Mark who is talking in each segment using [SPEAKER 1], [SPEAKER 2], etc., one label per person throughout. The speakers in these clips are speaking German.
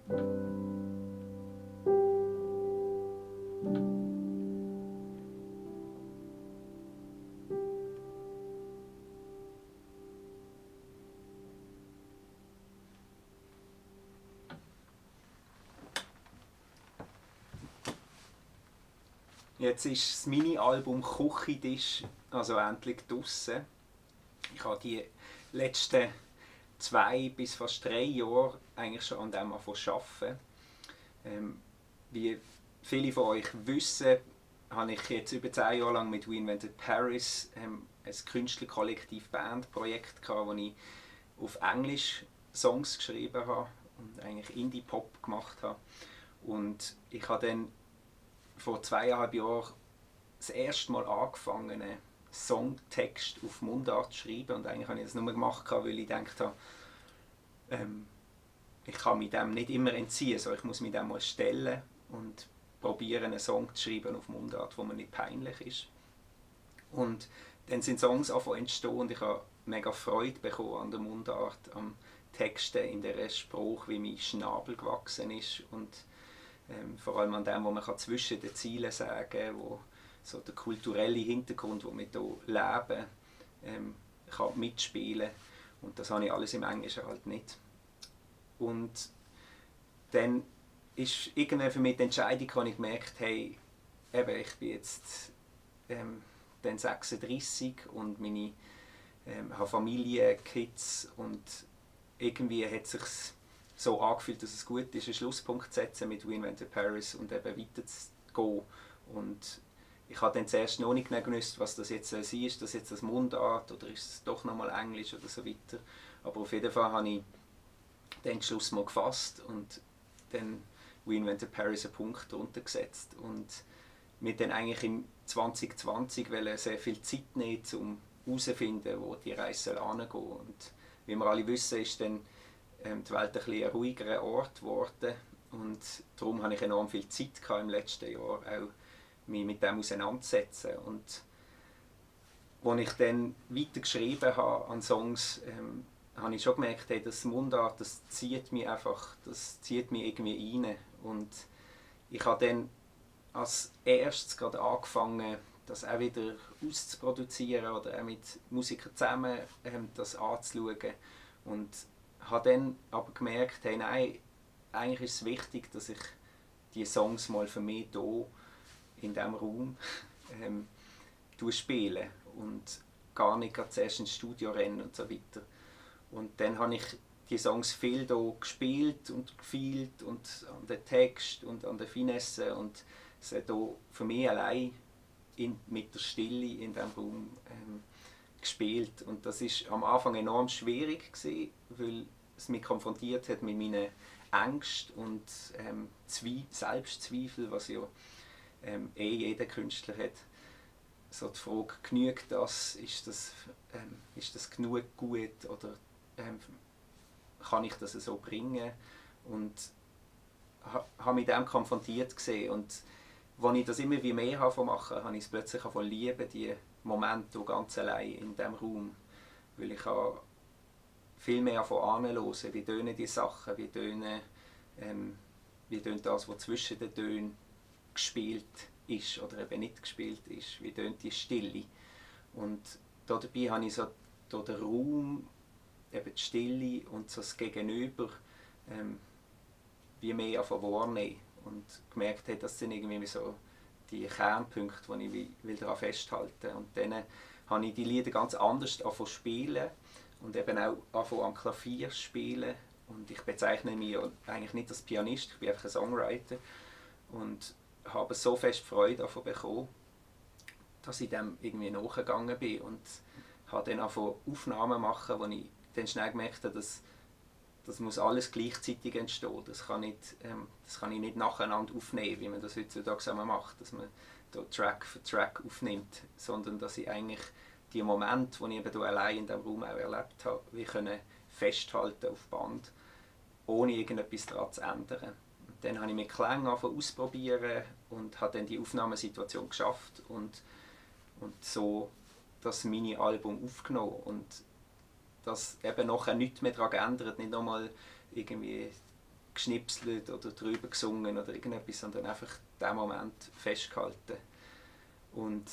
[SPEAKER 1] Jetzt ist das Mini-Album «Küchentisch» also endlich draussen. Ich habe die letzten 2 bis fast 3 Jahre eigentlich schon an dem arbeiten. Wie viele von euch wissen, habe ich jetzt über 10 Jahre lang mit We Invented Paris ein Künstlerkollektiv Bandprojekt gehabt, wo ich auf Englisch Songs geschrieben habe und eigentlich Indie-Pop gemacht habe. Und ich habe dann vor 2,5 Jahren das erste Mal angefangen, einen Songtext auf Mundart zu schreiben. Und eigentlich habe ich das nur gemacht, weil ich gedacht habe, ich kann mich dem nicht immer entziehen. So, ich muss mich dem mal stellen und probieren, einen Song zu schreiben auf Mundart, wo mir nicht peinlich ist. Und dann sind Songs entstanden und ich habe mega Freude bekommen an der Mundart, am Texten, in der Spruch, wie mein Schnabel gewachsen ist und vor allem an dem, was man zwischen den Zielen sagen kann, wo so der kulturelle Hintergrund, den wir hier leben, kann mitspielen. Und das habe ich alles im Englischen halt nicht. Und dann ist irgendwann für mich die Entscheidung, als ich gemerkt habe, eben, ich bin jetzt dann 36 und meine habe Familie, Kids und irgendwie hat es sich so angefühlt, dass es gut ist, einen Schlusspunkt zu setzen mit We Invented Paris und eben weiterzugehen. Und ich habe dann zuerst noch nicht gewusst, was das jetzt sein soll. Ist das jetzt das Mundart oder ist es doch nochmal Englisch oder so weiter. Aber auf jeden Fall habe ich den Entschluss mal gefasst und dann We Invented Paris einen Punkt drunter gesetzt. Und wir dann eigentlich im 2020 sehr viel Zeit nehmen, um herauszufinden, wo die Reise hingehen soll. Und wie wir alle wissen, ist dann die Welt ein ruhigerer Ort geworden. Und darum hatte ich enorm viel Zeit im letzten Jahr, auch mich mit dem auseinanderzusetzen. Und als ich dann weiter geschrieben habe an Songs, habe ich schon gemerkt, hey, das Mundart, das zieht mich irgendwie rein. Und ich habe dann als erstes gerade angefangen, das auch wieder auszuproduzieren oder auch mit Musikern zusammen das anzuschauen. Und habe dann aber gemerkt, hey, nein, eigentlich ist es wichtig, dass ich die Songs mal für mich hier in diesem Raum spiele und gar nicht zuerst ins Studio rennen und so weiter. Und dann habe ich die Songs viel hier gespielt und gefühlt und an den Text und an der Finesse und es hat hier für mich allein mit der Stille in diesem Raum gespielt. Und das war am Anfang enorm schwierig gewesen, weil es mich konfrontiert hat mit meinen Ängsten und Selbstzweifel, was ja jeder Künstler hat. So die Frage, genügt das? Ist das genug gut? Oder kann ich das so bringen? Und habe mich dem konfrontiert gesehen. Und als ich das immer wie mehr machen, habe ich es plötzlich lieben, die Momente ganz allein in diesem Raum. Weil ich viel mehr anhören, wie tönen die Sachen, wie tönt das, was zwischen den Tönen gespielt ist oder eben nicht gespielt ist, wie tönt die Stille. Und dabei habe ich so den Raum, eben die Stille und so das Gegenüber wie mehr wahrnehmen und gemerkt habe, das sind irgendwie so die Kernpunkte, die ich daran festhalten will. Und dann habe ich die Lieder ganz anders angefangen zu spielen und eben auch angefangen am Klavier zu spielen. Und ich bezeichne mich eigentlich nicht als Pianist, ich bin einfach ein Songwriter. Und habe so fest Freude davon bekommen, dass ich dem irgendwie nachgegangen bin und habe dann angefangen Aufnahmen machen, wo ich dann schnell gemerkt habe, dass das muss alles gleichzeitig entstehen. Das kann ich nicht nacheinander aufnehmen, wie man das heutzutage macht, dass man da Track für Track aufnimmt, sondern dass ich eigentlich die Momente, die ich eben allein in diesem Raum auch erlebt habe, wie können festhalten auf Band, ohne irgendetwas daran zu ändern. Und dann habe ich mit Klängen ausprobieren und habe dann die Aufnahmesituation geschafft und so das Mini-Album aufgenommen. Und das eben nachher nichts mehr daran geändert, nicht nochmal irgendwie geschnipselt oder drüber gesungen oder irgendetwas, sondern einfach diesen Moment festgehalten. Und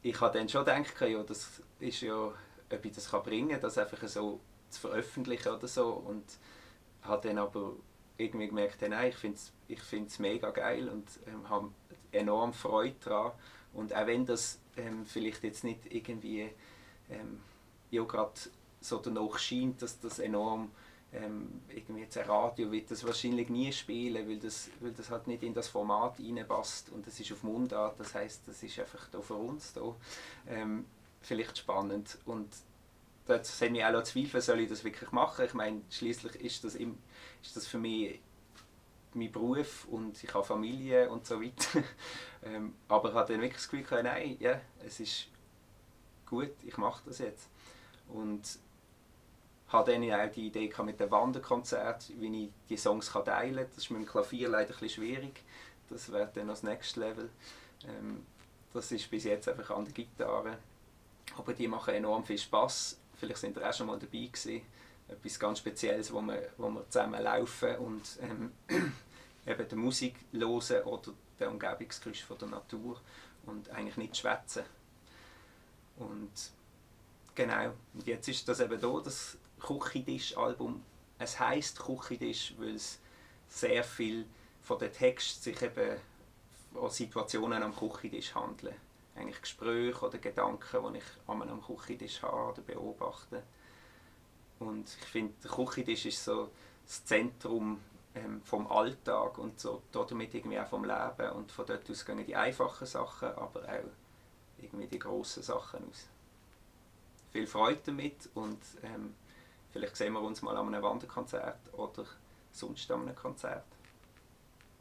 [SPEAKER 1] ich habe dann schon gedacht, ja, das ist ja, ob ich das bringen kann, das einfach so zu veröffentlichen oder so. Und habe dann aber irgendwie gemerkt, nein, ich find's mega geil und habe enorm Freude daran. Und auch wenn das vielleicht jetzt nicht irgendwie ja, gerade so danach scheint, dass das enorm irgendwie jetzt ein Radio wird das wahrscheinlich nie spielen, weil das halt nicht in das Format reinpasst und das ist auf Mundart, das heisst, das ist einfach da für uns da vielleicht spannend und das hat mich auch zweifeln, soll ich das wirklich machen? Ich meine, schliesslich ist das für mich mein Beruf und ich habe Familie und so weiter. Aber ich habe dann wirklich das Gefühl gehabt, nein, ja, es ist gut, ich mache das jetzt. Und habe dann auch die Idee mit dem Wanderkonzert, wie ich die Songs teilen kann. Das ist mit dem Klavier leider ein bisschen schwierig. Das wäre dann das nächste Level. Das ist bis jetzt einfach an der Gitarre. Aber die machen enorm viel Spass. Vielleicht sind ihr auch schon mal dabei gewesen. Etwas ganz Spezielles, wo wir zusammen laufen und eben die Musik hören oder den Umgebungsgeräusch von der Natur und eigentlich nicht schwätzen. Und genau, und jetzt ist das eben da, das Küchentisch-Album. Es heisst Küchentisch, weil es sehr viel von den Texten sich eben an Situationen am Küchentisch handeln. Eigentlich Gespräche oder Gedanken, die ich am Küchentisch habe oder beobachte. Und ich finde, der Küchentisch ist so das Zentrum vom Alltag und so, damit irgendwie auch vom Leben. Und von dort aus gehen die einfachen Sachen, aber auch irgendwie die grossen Sachen aus. Viel Freude damit und vielleicht sehen wir uns mal an einem Wanderkonzert oder sonst an einem Konzert.